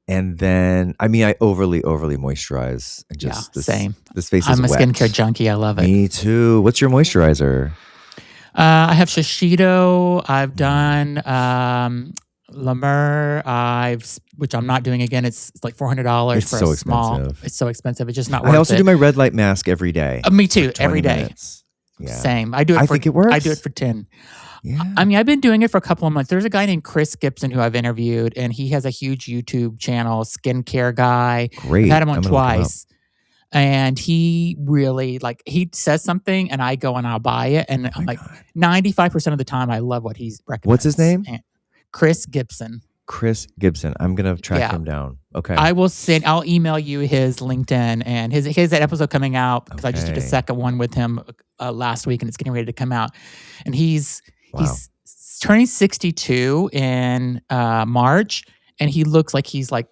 And then I overly moisturize, and Yeah. just Same. this face I'm a is wet. skincare junkie. I love it. Me too. What's your moisturizer? I have Shiseido. I've done La Mer. Which I'm not doing again. It's like $400 It's for so a small. expensive. It's so expensive. It's just not worth it. I also do my red light mask every day. Me too. For 20 Every day. minutes. Yeah. Same. I do it. I think it works. I do it for 10. Yeah. I mean, I've been doing it for a couple of months. There's a guy named Chris Gibson who I've interviewed, and he has a huge YouTube channel, skincare guy. Great. I've had him on I'm gonna look him up. twice. And he really, like, he says something and I go and I'll buy it. And I'm like, God. 95% of the time, I love what he's recommends. What's his name? Chris Gibson. Chris Gibson. I'm gonna track him down. Okay. I'll email you his LinkedIn, and his that episode coming out, because I just did a Okay. second one with him last week, and it's getting ready to come out. And he's Wow. turning 62 in March, and he looks like he's like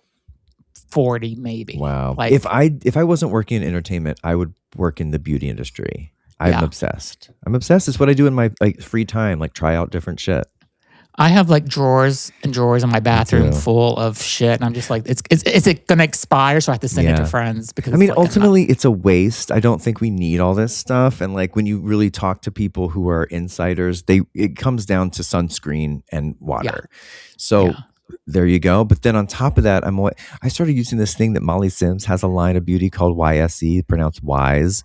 40 maybe. Wow. Like, if I wasn't working in entertainment, I would work in the beauty industry. I'm Yeah. obsessed. It's what I do in my free time, like try out different shit. I have like drawers and drawers in my bathroom too. full of shit, and I'm just like, is it gonna expire? So I have to send it to Yeah. friends because I mean, it's like, ultimately, it's a waste. I don't think we need all this stuff. And like when you really talk to people who are insiders, it comes down to sunscreen and water. So Yeah. there you go. But then on top of that, I started using this thing that Molly Sims has a line of beauty called YSE, pronounced Wise.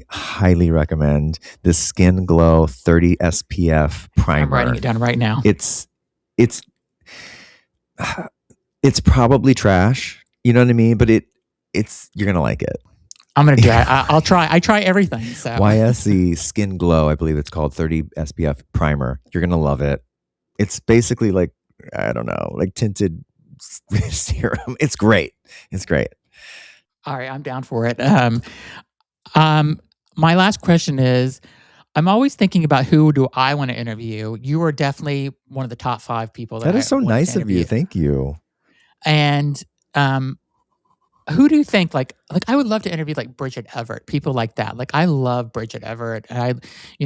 Highly recommend this Skin Glow 30 SPF primer. I'm writing it down right now. It's probably trash, you know what I mean? But you're gonna like it. I'm gonna do it. I'll try. I try everything. So YSE Skin Glow, I believe it's called, 30 SPF primer. You're gonna love it. It's basically like, I don't know, like tinted serum. It's great. It's great. All right, I'm down for it. My last question is, I'm always thinking about who do I want to interview. You are definitely one of the top 5 people That is so want to nice of interview. you. Thank you. And who do you think, like I would love to interview like Bridget Everett, people like that. Like I love Bridget Everett. And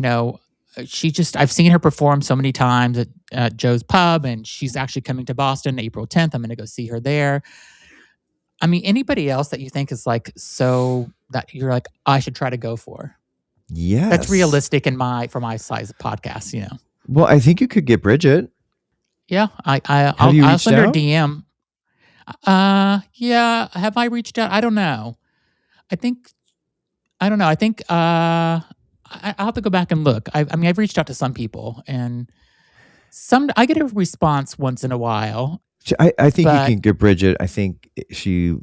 I've seen her perform so many times at Joe's Pub, and she's actually coming to Boston April 10th. I'm going to go see her there. I mean, anybody else that you think is like, so that you're like, I should try to go for? Yes. That's realistic for my size of podcast, Well, I think you could get Bridget. Yeah, I'll send her a out? DM. Yeah. Have I reached out? I don't know. I don't know. I think I'll have to go back and look. I've reached out to some people, and I get a response once in a while. I think you can get Bridget. I think she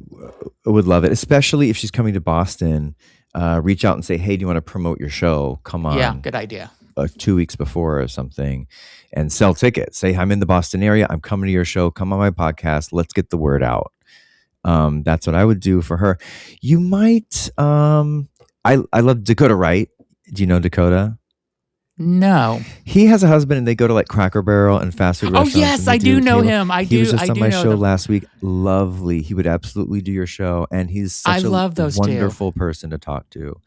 would love it, especially if she's coming to Boston. Reach out and say, hey, do you want to promote your show? Come on. Yeah, good idea. 2 weeks before or something, and sell tickets. Say, I'm in the Boston area. I'm coming to your show. Come on my podcast. Let's get the word out. That's what I would do for her. You might. I love Dakota Wright. Do you know Dakota? No. He has a husband, and they go to like Cracker Barrel and fast food restaurants. Oh yes, I do know him. He was just on my show last week. Lovely. He would absolutely do your show, and he's such a wonderful person to talk to.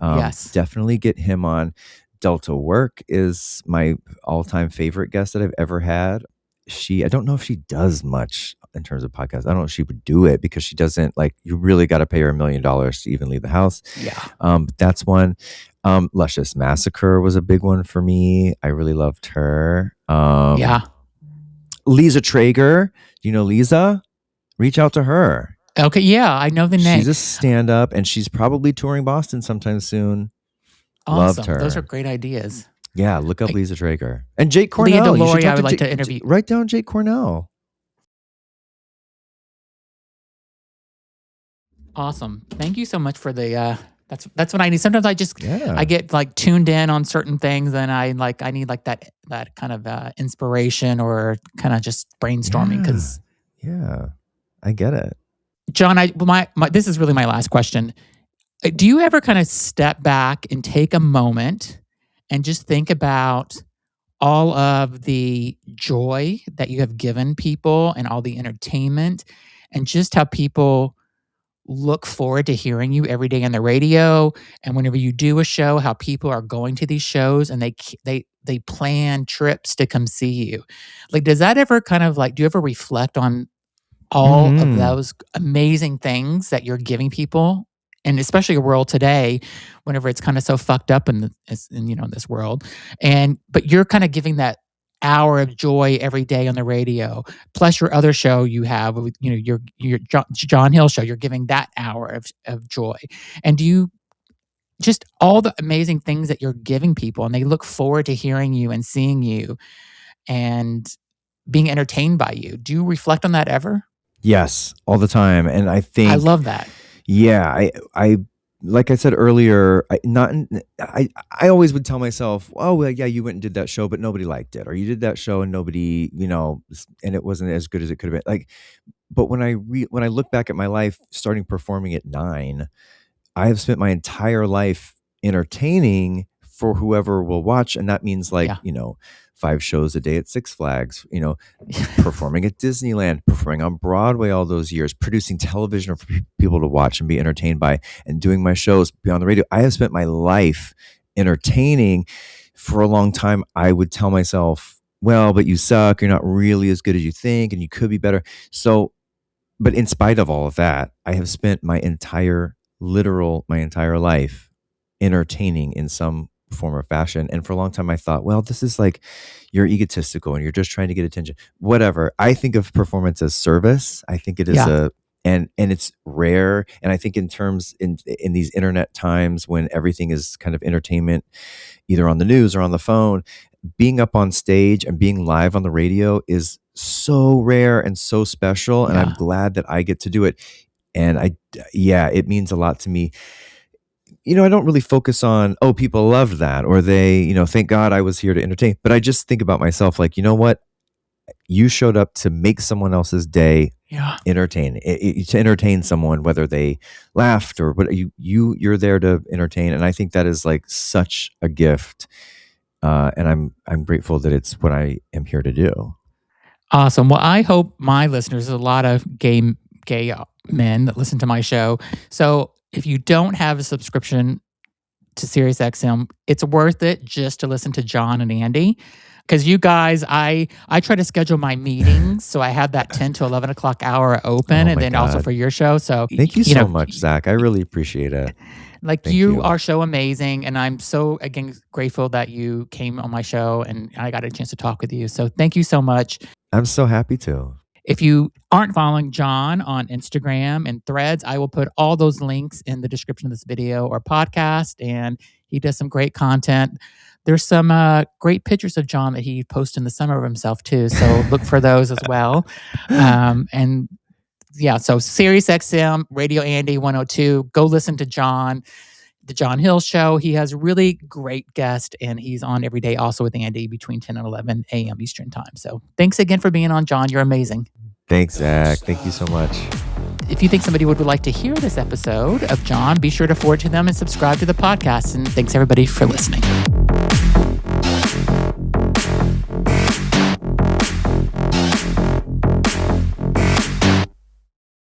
Yes, definitely get him on. Delta Work is my all-time favorite guest that I've ever had. I don't know if she does much in terms of podcasts. I don't know if she would do it, because she doesn't, like, you really got to pay her $1 million to even leave the house. Yeah. But that's one. Luscious Massacre was a big one for me. I really loved her. Yeah. Lisa Traeger. Do you know Lisa? Reach out to her. Okay. Yeah, I know the name. She's a stand-up, and she's probably touring Boston sometime soon. Awesome. Loved her. Those are great ideas. Yeah, look up Lisa Traeger. And Jake Cornell. Leah Delory, I would like to interview. Write down Jake Cornell. Awesome. Thank you so much for the that's what I need. Sometimes I Yeah. get like tuned in on certain things and I need like that kind of inspiration or kind of just brainstorming Yeah. cuz Yeah. I get it. John, my this is really my last question. Do you ever kind of step back and take a moment and just think about all of the joy that you have given people and all the entertainment and just how people look forward to hearing you every day on the radio, and whenever you do a show, how people are going to these shows and they plan trips to come see you. Like, does that ever kind of like do you ever reflect on all of Mhm. those amazing things that you're giving people? And especially a world today, whenever it's kind of so fucked up in this world, and but you're kind of giving that hour of joy every day on the radio, plus your other show you have with your John Hill show. You're giving that hour of joy, and do you just all the amazing things that you're giving people, and they look forward to hearing you and seeing you and being entertained by you. Do you reflect on that ever? Yes, all the time, and I I think, love that. yeah, I like I said earlier, I always would tell myself, "Oh, well, yeah, you went and did that show, but nobody liked it, or you did that show and nobody, and it wasn't as good as it could have been." Like, but when I look back at my life, starting performing at 9, I have spent my entire life entertaining for whoever will watch, and that means like, Yeah. 5 shows a day at Six Flags, performing at Disneyland, performing on Broadway all those years, producing television for people to watch and be entertained by, and doing my shows beyond the radio. I have spent my life entertaining. For a long time, I would tell myself, well, but you suck. You're not really as good as you think, and you could be better. So, but in spite of all of that, I have spent my entire life entertaining in some form or fashion. And for a long time, I thought, well, this is like you're egotistical and you're just trying to get attention. Whatever. I think of performance as service. I think it is Yeah. and it's rare. And I think in these internet times when everything is kind of entertainment, either on the news or on the phone, being up on stage and being live on the radio is so rare and so special. And I'm Yeah. glad that I get to do it. And yeah, it means a lot to me. I don't really focus on, oh, people loved that, or they, thank God I was here to entertain. But I just think about myself like, you know what? You showed up to make someone else's day Yeah. to entertain someone, whether they laughed or what. You're there to entertain. And I think that is like such a gift. And I'm grateful that it's what I am here to do. Awesome. Well, I hope my listeners, there's a lot of gay men that listen to my show. So if you don't have a subscription to SiriusXM, it's worth it just to listen to John and Andy. Because you guys, I try to schedule my meetings, so I have that 10 to 11 o'clock hour open, Oh and my then also God. for your show. So Thank you so much, Zach. I really appreciate it. like Thank you you. are so amazing, and I'm so again grateful that you came on my show and I got a chance to talk with you. So thank you so much. I'm so happy to. If you aren't following John on Instagram and Threads, I will put all those links in the description of this video or podcast. And he does some great content. There's some great pictures of John that he posted in the summer of himself too. So look for those as well. And yeah, so SiriusXM, Radio Andy 102. Go listen to John, the John Hill Show. He has really great guests, and he's on every day also with Andy between 10 and 11 a.m. Eastern Time. So thanks again for being on, John. You're amazing. Thanks, Zach. Thank you so much. If you think somebody would like to hear this episode of John, be sure to forward to them and subscribe to the podcast. And thanks everybody for listening.